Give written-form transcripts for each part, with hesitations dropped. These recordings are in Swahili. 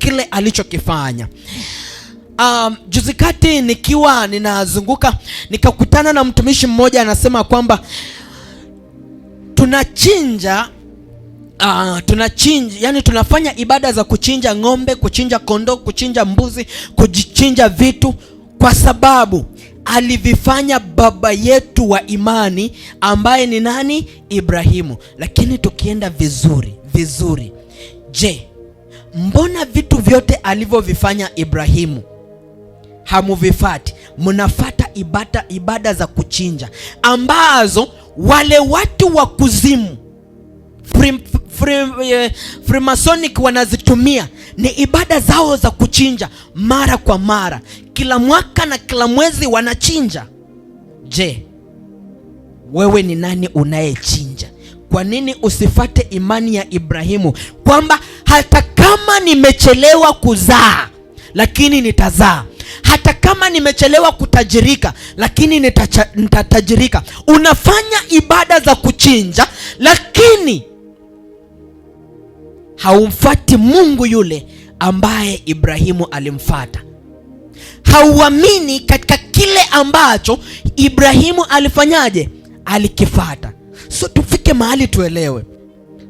kile alichokifanya. Juzi kati nikiwa ninazunguka nikakutana na mtumishi mmoja anasema kwamba tunachinja, yani tunafanya ibada za kuchinja ng'ombe, kuchinja kondoo, kuchinja mbuzi, kujichinja vitu kwa sababu alivifanya baba yetu wa imani ambaye ni nani? Ibrahimu. Lakini tukienda vizuri, je, mbona vitu vyote alivyovifanya Ibrahimu hamuvifati? Mnafata ibada za kuchinja ambazo wale watu wa kuzimu Freemasonic wanazitumia. Ni ibada zao za kuchinja mara kwa mara, kila mwaka na kila mwezi wanachinja. Je, wewe ni nani unayechinja? Kwa nini usifate imani ya Ibrahimu kwamba hata kama nimechelewa kuzaa lakini nitazaa, hata kama nimechelewa kutajirika lakini nitatajirika? Unafanya ibada za kuchinja lakini haumfati Mungu yule ambaye Ibrahimu alimfata. Hauamini katika kile ambacho Ibrahimu alifanyaje? Alikifata. So tufike mahali tuelewe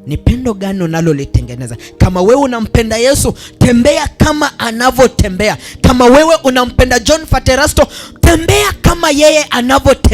ni pendo gani unalolitengeneza. Kama wewe unampenda Yesu, tembea kama anavyotembea. Kama wewe unampenda John Faterasto, tembea kama yeye anavyotembea.